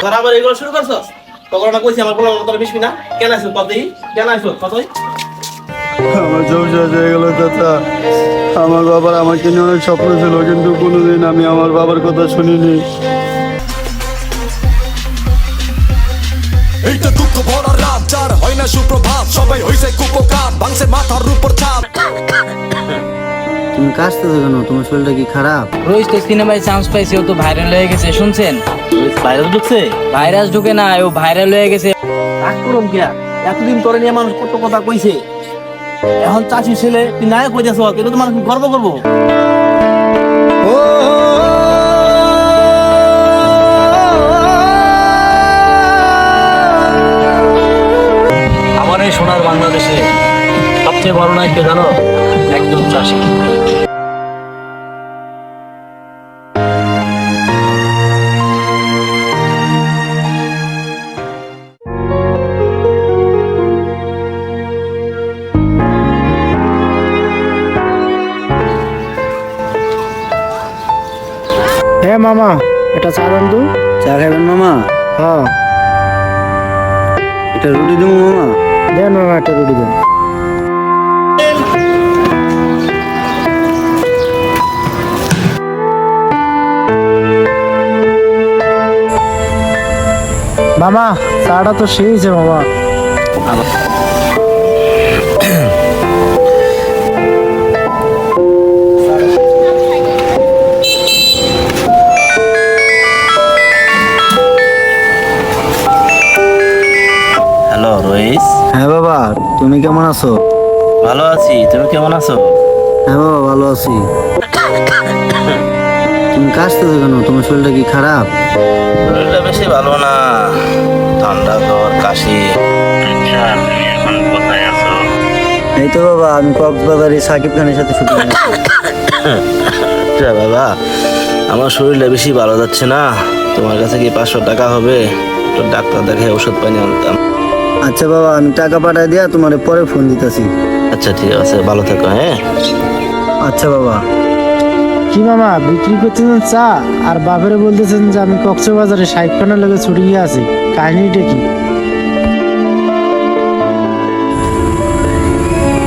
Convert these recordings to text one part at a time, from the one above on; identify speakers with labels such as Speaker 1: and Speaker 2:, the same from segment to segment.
Speaker 1: তোরা আবার এগুলো শুরু করছস? তখন না কইছি আমার বলার তোরা মিশবি না। কেন আইছস কতই? কেন আইছস কতই?
Speaker 2: আমার সব শেষ হয়ে গেল চাচা। আমার বাবার আমাকে নিয়ে অনেক স্বপ্ন ছিল, কিন্তু কোনোদিন আমি আমার বাবার কথা শুনিনি।
Speaker 3: এইটা দুঃখ ভরা রাত, যার হয় না সুপ্রভাত, সবাই হইছে কুপকার, ভাঙছে মাথার উপর ছাদ।
Speaker 2: তুমি কাশতেছো কেন? তোমার শরীরটা কি খারাপ?
Speaker 4: রোজ তো সিনেমায় চান্স পাইছে, ও তো ভাইরাল হয়ে গেছে, শুনছেন?
Speaker 1: ভাইরাস ঢুকছে?
Speaker 4: ভাইরাস ঢুকে না, ও ভাইরাল হয়ে গেছে।
Speaker 1: রাগ করুম কিয়া? এতদিন তোরে নিয়ে মানুষ কত কথা কইছে, এখন চাষি ছেলে তুই নায়ক হয়ে যাচ্ছ, এটা তো মানুষ গর্ব করবো।
Speaker 5: আমার এই সোনার বাংলাদেশে সবচেয়ে বড় নায়ক কে জানো? একজন চাষি।
Speaker 6: হ্যাঁ মামা, এটা চা দেন তো।
Speaker 2: চা খাবেন মামা?
Speaker 6: হ্যাঁ
Speaker 2: এটা রুটি দেবো মামা?
Speaker 6: দেন মামা, একটা রুটি দেন। মামা চাটা তো সেইছে মামা।
Speaker 1: হ্যালো রইস।
Speaker 2: হ্যাঁ বাবা, তুমি কেমন আছো?
Speaker 1: ভালো আছি, তুমি কেমন আছো?
Speaker 2: হ্যাঁ বাবা, ভালো আছি। তুমি কাশতেছো কেন? তোমার শরীরটা কি খারাপ?
Speaker 1: শরীরটা বেশি ভালো না, ঠান্ডা জ্বর কাশি। আচ্ছা, তুমি এখন কোথায় আছো?
Speaker 2: এই তো বাবা, আমি কক্সবাজারে সাকিব খানের সাথে শুটিং আছি।
Speaker 1: আচ্ছা বাবা, আমার শরীরটা বেশি ভালো যাচ্ছে না, তোমার কাছে কি 500 টাকা হবে? তো ডাক্তার দেখে ওষুধ পানি আনতাম।
Speaker 2: আচ্ছা বাবা, আমি টাকা পাঠাই দিয়া তোমার পরে ফোন দিতেছি।
Speaker 1: আচ্ছা ঠিক আছে, ভালো থেকো। হ্যাঁ
Speaker 2: আচ্ছা বাবা।
Speaker 6: কি মামা বিক্রি করতেছেন চা, আর বাপেরে বলতেছেন যে আমি কক্সবাজারে সাকিব খানের লগে ছুটি গিয়ে আছি, কাহিনীটা কি?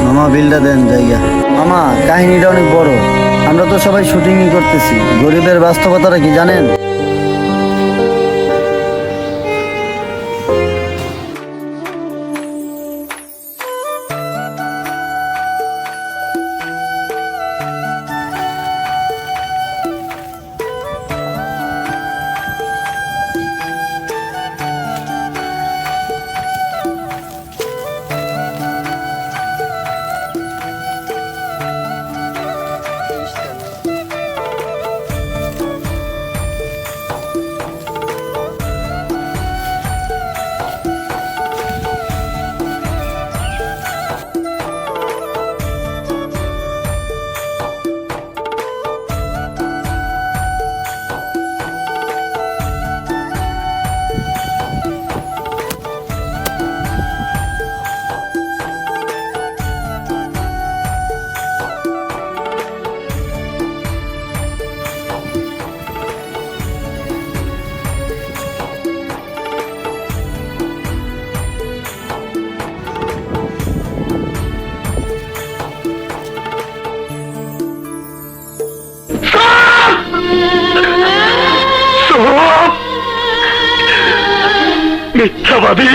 Speaker 2: মামা বিলটা দেন জায়গা। মামা কাহিনীটা অনেক বড়, আমরা তো সবাই শুটিংই করতেছি। গরিবের বাস্তবতাটা কি জানেন?
Speaker 7: মিথ্যাবাদী,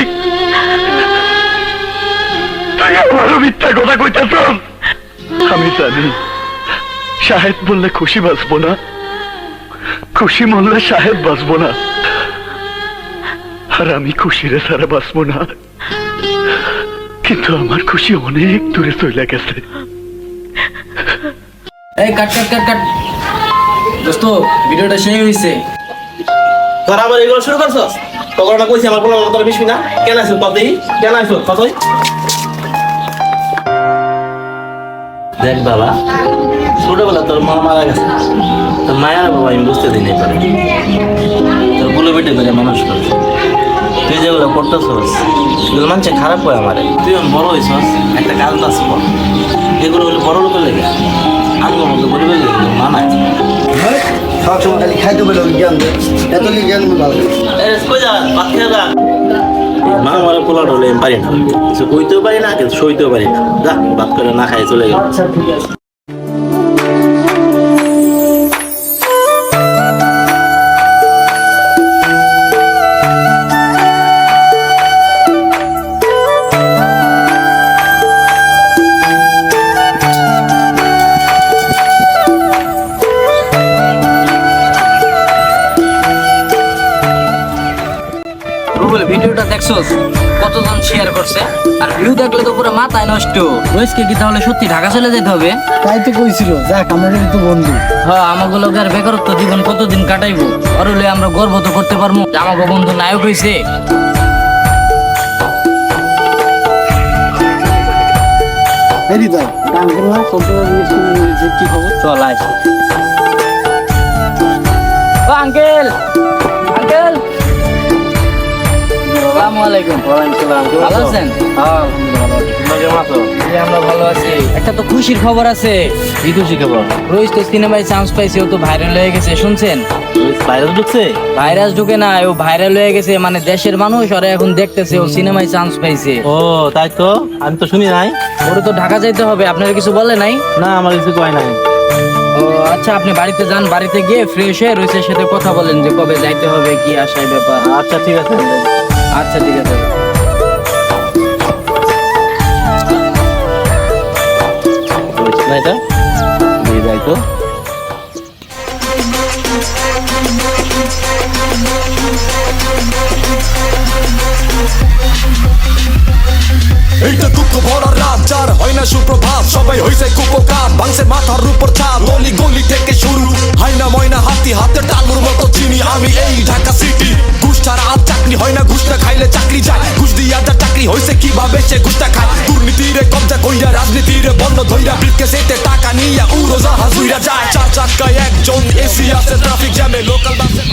Speaker 7: তুই আমারও মিথ্যা কথা কইতেছ। আমি জানি শাহেদ বললে খুশি বাঁচবো না, খুশি মরলে শাহেদ বাঁচবো না, আর আমি খুশিরে ছাড়া বাঁচবো না। কিন্তু আমার খুশি অনেক দূরে চলে গেছে।
Speaker 4: এই কাট কাট কাট কাট, দোস্ত ভিডিওটা শেষ হইছে।
Speaker 1: তোরা আবার এগুলো শুরু করছস? তখন না কইছি আমার বলার তোরা মিশবি না। কেন আইছস কতই? কেন আইছস কতই? দেখ বাবা, ছোটবেলা তোর মা মারা গেছে, তোর মায়ের বাবা আমি বুঝতে দিই নাই পারে, তোর গুলো বেটে করে মানুষ করছে। তুই যেগুলো করতেছস সেগুলো মানুষে খারাপ হয় আমারে। তুই বড় হয়েছস, একটা কাজ বাজ কর, এগুলো হলে বড় লোকের লেগে, আনগো মতো গরিবের লেগে মানায়।
Speaker 2: সবসময় খালি খাইতে বলে জ্ঞান দেয় এত কি জ্ঞান ভালো
Speaker 1: কই যা ভাত খেয়ে যা মা আমার পোলা ঢলে পারি না কিছু কইতেও পারি না কিছু সইতেও পারি না যা ভাত করে না খাই চলে গেল
Speaker 6: আচ্ছা ঠিক আছে
Speaker 4: রুবেল ভিডিওটা দেখছোস কতজন শেয়ার করছে আর ভিউ দেখলে তো পুরো মাথায় নষ্ট রোজকে কি তাহলে সত্যি ঢাকা চলে যেতে হবে
Speaker 6: তাই তো কইছিল যাক আমাদের তো বন্ধু
Speaker 4: হ্যাঁ আমাকে লোকের বেকারত্ব জীবন কতদিন কাটাইবো আর হলে আমরা গর্ব তো করতে পারবো যে আমাকে বন্ধু নায়ক হইছে
Speaker 6: এই তাই গান করলা কম্পিউটার জিজ্ঞেস কি খবর
Speaker 4: চল আয় ও আঙ্কেল আঙ্কেল আসসালামু আলাইকুম ভালো আছেন আমরা ভালো আছি একটা তো খুশির খবর আছে
Speaker 1: কি খুশি খবর
Speaker 4: রোহিত তো সিনেমায় চান্স পাইছে ও তো ভাইরাল হয়ে গেছে শুনছেন
Speaker 1: ভাইরাস ঢুকছে
Speaker 4: ভাইরাস ঢুকে না ও ভাইরাল হয়ে গেছে মানে দেশের মানুষ ওরা এখন দেখতেছে ও সিনেমায় চান্স পাইছে
Speaker 1: ও তাই তো আমি তো শুনি নাই
Speaker 4: ওরা তো ঢাকা যাইতে হবে আপনারা কিছু বলে নাই
Speaker 1: না আমার কিছু কয় নাই
Speaker 4: ও আচ্ছা আপনি বাড়িতে যান বাড়িতে গিয়ে ফ্রেশ হয়ে রোহিতের সাথে কথা বলেন যে কবে যাইতে হবে কি আসার ব্যাপার
Speaker 1: আচ্ছা ঠিক আছে
Speaker 4: আচ্ছা ঠিক আছে
Speaker 1: বলছিস না এটা দিয়ে যাই তো
Speaker 3: এইটা দুঃখ ভরা রাত যার হয় না সুপ্রভাত সবাই হইছে কুপকার ভাঙছে মাথার উপর ছাদ গলি গলি থেকে শুরু হয় না ময়না হাতি হাতে টালুর মতো চিনি আমি এই ঢাকা সিটি ঘুষ ছাড়া আর চাকরি হয় না ঘুষটা খাইলে চাকরি যায় ঘুষ দিয়া যা চাকরি হইছে কিভাবে সে ঘুষটা খায় দুর্নীতিরে কবজা কইরা রাজনীতিরে বন্ধ ধইরা ব্রিফকেসেতে টাকা নিয়া উড়োজাহাজ উইরা যায় চার চাকায় একজন এসি আছে ট্রাফিক জ্যামে লোকাল বাসে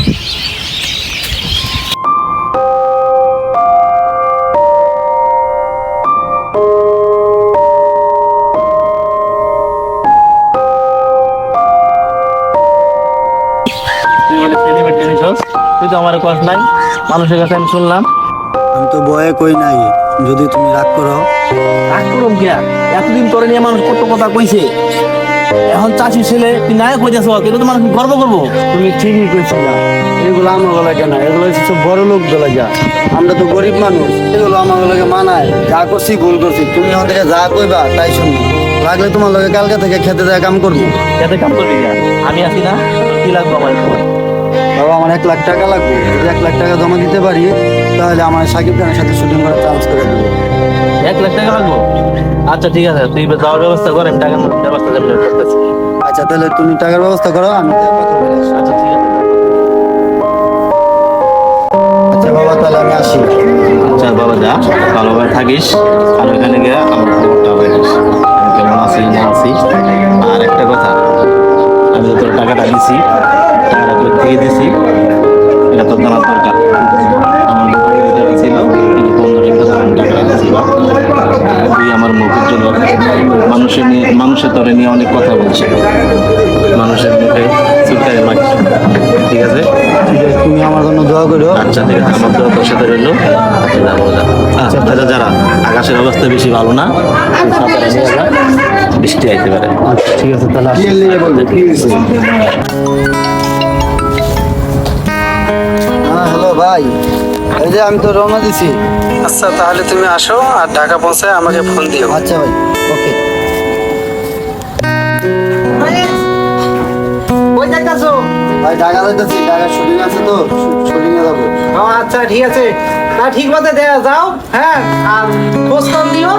Speaker 1: তুই বলে সেলিব্রিটি নিছস তুই তো আমার কষ্ট নাই মানুষের কাছে আমি শুনলাম
Speaker 2: আমি তো ভয়ে কই নাই যদি তুমি রাগ করো
Speaker 1: রাগ করুন কিয়া এতদিন তোরে নিয়ে মানুষ কত কথা কইছে এখন চাষি ছেলে তুই নায়ক হইতেছ কিন্তু তো মানুষ গর্ব করবো
Speaker 2: তুমি ঠিকই কইছো না এগুলো আমার গলা কেন এগুলো হচ্ছে সব বড় লোক গলা যা আমরা তো গরিব মানুষ এগুলো আমার গলাকে মানায় যা করছি ভুল করছি তুমি আমাদেরকে যা কইবা তাই শুনবো লাগলে তোমার লগে কালকে থেকে খেতে যায় কাম করবো
Speaker 1: যাতে কাম করবি কিয়া আমি আছি না কি লাগবে আমার তোমার
Speaker 2: বাবা আমার 1 লাখ টাকা লাগবে যদি 1 লাখ টাকা জমা দিতে পারি তাহলে আমার সাকিব খানের সাথে শুটিং করার চান্স করে দেবো
Speaker 1: 1 লাখ টাকা লাগবো আচ্ছা ঠিক আছে তুই যাওয়ার ব্যবস্থা কর আমি টাকার ব্যবস্থা করতেছি
Speaker 2: আচ্ছা তাহলে তুমি টাকার ব্যবস্থা করো আমি কথা বলে আসি।
Speaker 1: আচ্ছা ঠিক আছে
Speaker 2: আচ্ছা বাবা তাহলে আমি আসি
Speaker 1: আচ্ছা বাবা যা ভালোভাবে থাকিস আর ওইখানে গিয়ে আমার খবরটা পাইছিস আমি কেমন আছি না আছি আর একটা কথা আমি তোর টাকাটা দিছি টাকাটা তোর থেকে দিছি এটা তোর জানার দরকার আমার টাকা ছিল কিন্তু 15 টাকা টাকা দিছি তুই আমার মুখের জন্য মানুষের তরে নিয়ে অনেক কথা বলছে মানুষের মুখে চুলকায় মারছে ঠিক আছে
Speaker 2: ঠিক আছে তুমি আমার জন্য দোয়া করো
Speaker 1: আচ্ছা ঠিক আছে আমার তোর সাথে রইলো আচ্ছা যাবো আচ্ছা তাহলে যারা আকাশের অবস্থা বেশি ভালো না সাঁতারে নিয়ে যা বৃষ্টি আইতে পারে
Speaker 2: আচ্ছা ঠিক আছে তাহলে আসি হ্যাঁ হ্যালো ভাই এই যে আমি তো রওনা দিছি
Speaker 6: আচ্ছা তাহলে তুমি আসো আর ঢাকা পৌঁছায় আমাকে ফোন দিও
Speaker 2: আচ্ছা ভাই ওকে
Speaker 6: কই যাইতাছো
Speaker 2: ভাই ঢাকা যাইতেছি ঢাকা শুটিং আছে তো শুটিং এ যাবো
Speaker 6: আচ্ছা ঠিক আছে না ঠিক মতো দেয়া যাও হ্যাঁ আর খোঁজ খবর দিও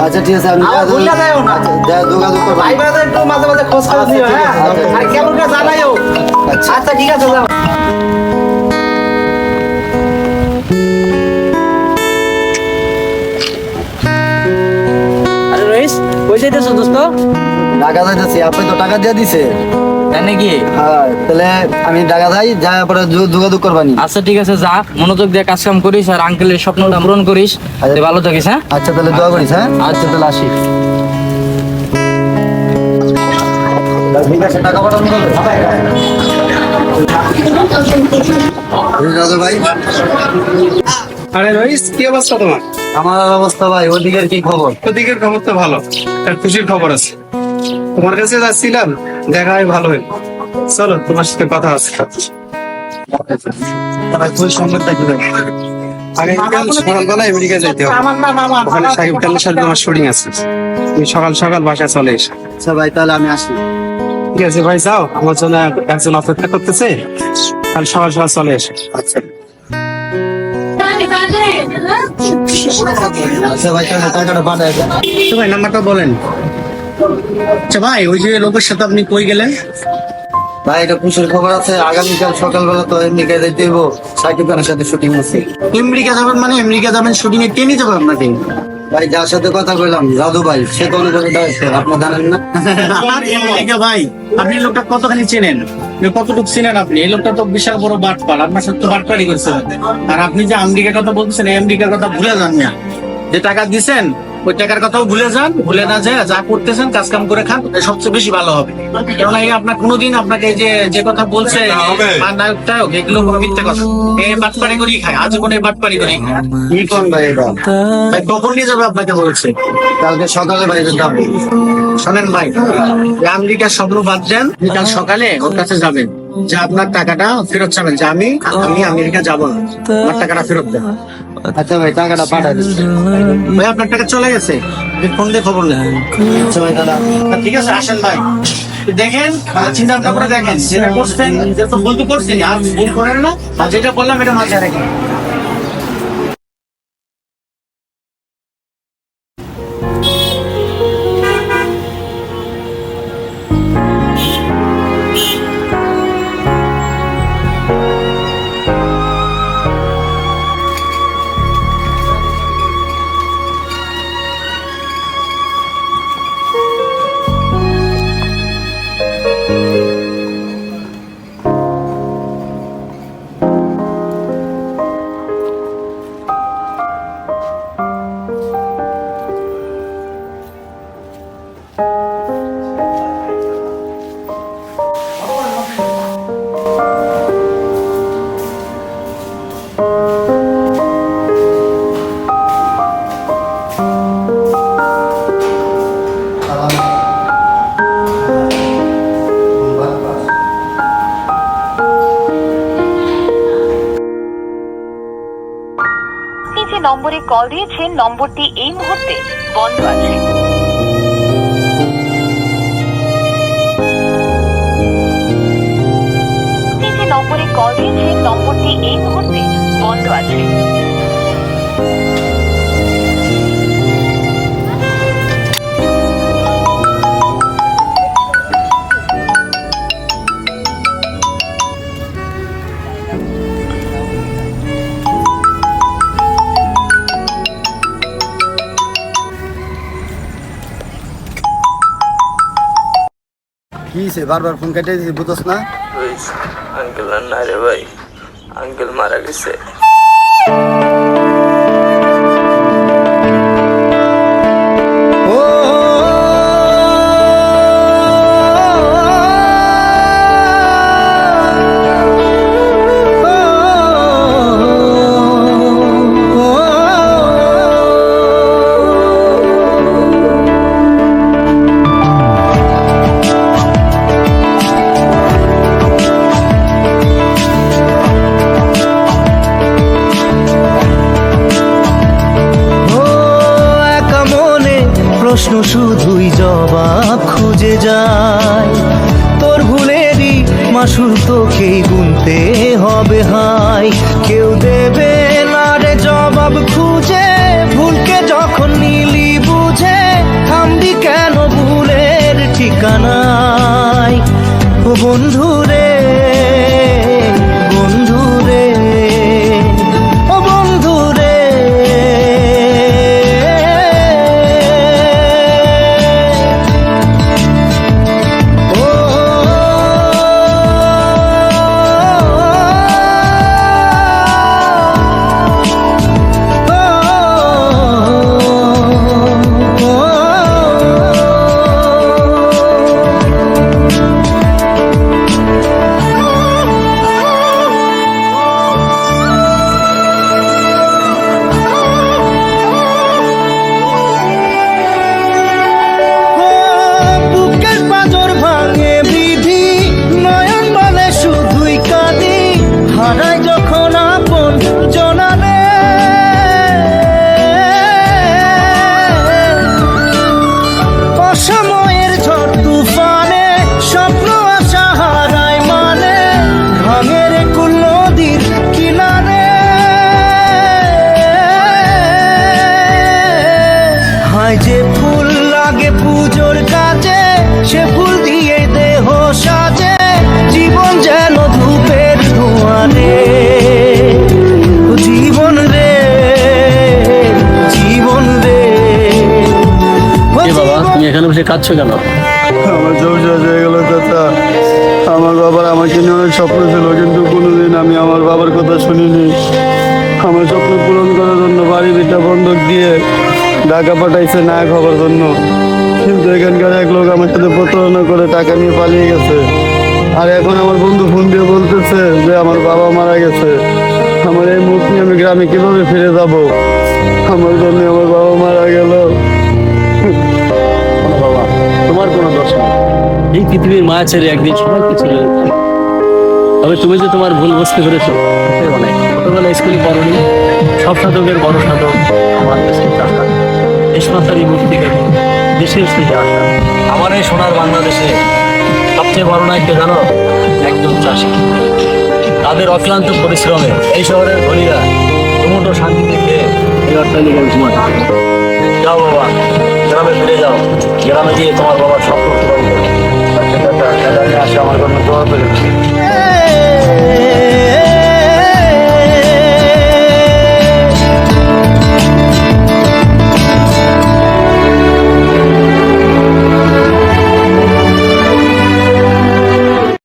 Speaker 2: আচ্ছা ঠিক আছে আমি
Speaker 6: আর ভুলে যাও না।
Speaker 2: আচ্ছা যোগাযোগ করবো
Speaker 6: ভাই বাদে একটু মাঝে মাঝে খোঁজ খবর দিও হ্যাঁ আর কেমন করে জানাইও
Speaker 2: আচ্ছা
Speaker 6: আচ্ছা ঠিক আছে যাও
Speaker 4: আরে রোহিত কই যাইতেছো দোস্ত
Speaker 2: ঢাকা যাইতেছি আপনি তো টাকা দিয়ে দিছে
Speaker 4: তাই নাকি
Speaker 2: হ্যাঁ তাহলে আমি ঢাকা যাই যাই পরে যোগাযোগ করবানি
Speaker 4: আচ্ছা ঠিক আছে যা মনোযোগ দিয়ে কাজ কাম করিস আর আঙ্কেলের স্বপ্নটা পূরণ করিস তুই ভালো থাকিস হ্যাঁ
Speaker 2: আচ্ছা তাহলে দোয়া করিস হ্যাঁ
Speaker 4: আচ্ছা তাহলে আসি
Speaker 2: ঠিক আছে টাকা পাঠানো যাবে রাজু ভাই,
Speaker 8: আরে রইস, কি অবস্থা তোমার?
Speaker 2: আমার অবস্থা ভাই, ওদিকের কি খবর?
Speaker 8: ওদিকের খবর তো ভালো, একটা খুশির খবর আছে। তোমার কাছে যাচ্ছিলাম, দেখা হয় ভালো হইল। চলো, তোমার সাথে কথা আছে।
Speaker 2: খুব সংবাদটা কি ভাই?
Speaker 8: আগামীকাল সকালবেলা আমেরিকা যাইতে হবে। ওখানে সাকিব খানের সাথে তোমার শুটিং আছে। তুমি সকাল সকাল বাসায় চলে এসো।
Speaker 2: আচ্ছা ভাই, তাহলে আমি আসি।
Speaker 8: ঠিক আছে ভাই, যাও, আমার জন্য একজন অপেক্ষা করতেছে। কাল সকাল সকাল চলে এসো।
Speaker 2: আচ্ছা আচ্ছা ভাই, তাহলে টাকাটা পাঠায় দেন।
Speaker 8: তো ভাই, নাম্বারটা বলেন। আচ্ছা ভাই, ওই যে লোকের সাথে আপনি কই গেলেন?
Speaker 2: ভাই, এটা খুশির খবর আছে, আগামীকাল সকালবেলা তো আমেরিকা যাইতে হইব, সাকিব খানের সাথে শুটিং আছে।
Speaker 8: আমেরিকা যাবেন মানে আমেরিকা যাবেন শুটিং এ? কে নিয়ে যাবে আপনাকে?
Speaker 2: ভাই, যার সাথে কথা কইলাম, রাজু ভাই, সে তো অনেক আপনি জানেন না?
Speaker 8: আমেরিকা ভাই, আপনি এই লোকটা কতখানি চেনেন? কতটুকু চেনেন আপনি? এই লোকটা তো বিশাল বড় বাটপার, আপনার সাথে তো বাটপারি করছে। আর আপনি যে আমেরিকার কথা বলছেন, এই আমেরিকার কথা ভুলে যান না। যে টাকা দিছেন ওই টাকার কথাও ভুলে যান, ভুলে না যায় যা করতেছেন কাজ কাম করে খান, এটা সবচেয়ে বেশি ভালো হবে। কেননা এই আপনার কোনোদিন আপনাকে যে কথা বলছে নায়কটা, এগুলো কোনো মিথ্যা কথা। এই বাটপারি করেই খায়, আজীবন এই বাটপারি করেই খায়।
Speaker 2: কি কোন ভাই এটা?
Speaker 8: ভাই, কখন নিয়ে যাবে আপনাকে বলছে?
Speaker 2: কালকে সকালে ভাই যাবো।
Speaker 8: শোনেন ভাই, এই আমেরিকার স্বপ্ন বাদ দেন, কাল সকালে ওর কাছে যাবেন, যে আপনার টাকাটা ফেরত চাবেন, যে আমি আমেরিকা যাব না, আমার টাকাটা ফেরত দেন।
Speaker 2: আচ্ছা ভাই, টাকাটা পাঠায় দিচ্ছি।
Speaker 8: ভাই, আপনার টাকা চলে গেছে, ফোন দিয়ে খবর নেন।
Speaker 2: আচ্ছা ভাই, দাদা
Speaker 8: ঠিক আছে, আসেন ভাই, দেখেন, চিন্তা ভাবনা করে দেখেন, যেটা করছেন যেটা ভুল তো করছেন, আর ভুল করেন না, আর যেটা বললাম এটা মাথায় রাখেন।
Speaker 9: আপনি যে নম্বরে কল দিয়েছেন নম্বরটি এই মুহূর্তে বন্ধ আছে। আপনি যে নম্বরে কল দিয়েছেন নম্বরটি এই মুহূর্তে বন্ধ আছে।
Speaker 2: কি হইছে? বারবার ফোন কেটে দিছি, বুঝছ না?
Speaker 1: আঙ্কেল আর না রে ভাই, আঙ্কেল মারা গেছে।
Speaker 10: প্রশ্ন শুধুই জবাব খুঁজে যায়, তোর ভুলেরই মাসুল তোকেই গুনতে হবে হাই। কেউ দেবে না রে জবাব খুঁজে, ভুলকে যখন নিলি বুঝে থামবি কেন ভুলের ঠিকানায়। ও বন্ধু রে, বন্ধু রে, ও বন্ধু রে,
Speaker 5: কাঁদছো কেন?
Speaker 2: আমার সব শেষ হয়ে গেল চাচা। আমার বাবার আমাকে নিয়ে অনেক স্বপ্ন ছিল, কিন্তু কোনোদিন আমি আমার বাবার কথা শুনিনি। আমার স্বপ্ন পূরণ করার জন্য বাড়ি ভিটা বন্ধক দিয়ে ঢাকা পাঠাইছে নায়ক হবার জন্য, কিন্তু এখানকার এক লোক আমার সাথে প্রতারণা করে টাকা নিয়ে পালিয়ে গেছে। আর এখন আমার বন্ধু ফোন দিয়ে বলতেছে যে আমার বাবা মারা গেছে। আমার এই মুখ নিয়ে আমি গ্রামে কিভাবে ফিরে যাব? আমার জন্য আমার বাবা মারা গেল।
Speaker 5: শোনো বাবা, তোমার কোনো দোষ নেই। এই পৃথিবীর মায়া ছেড়ে একদিন সবাইকে চলে যেতে হবে। তবে তুমি যে তোমার ভুল বুঝতে পেরেছো, এটাই অনেক। ছোটবেলায় স্কুলে পড়নি, সব সাধকের বড় সাধক আমার দেশের চাষা। দেশমাতারই মুক্তি থেকে দেশের থেকে আসা। আমার এই সোনার বাংলাদেশে সবচেয়ে বড় নায়ক কে জানো? একজন চাষি। তাদের অক্লান্ত পরিশ্রমে এই শহরের ধনীরা দুমুঠো শান্তিতে খেয়ে এই অট্টালিকায় ঘুমায়। যাও বাবা, গ্রামে ফিরে যাও। গ্রামে গিয়ে তোমার বাবার স্বপ্ন পূরণ করো।
Speaker 2: আসে আমার জন্য দোয়া করে।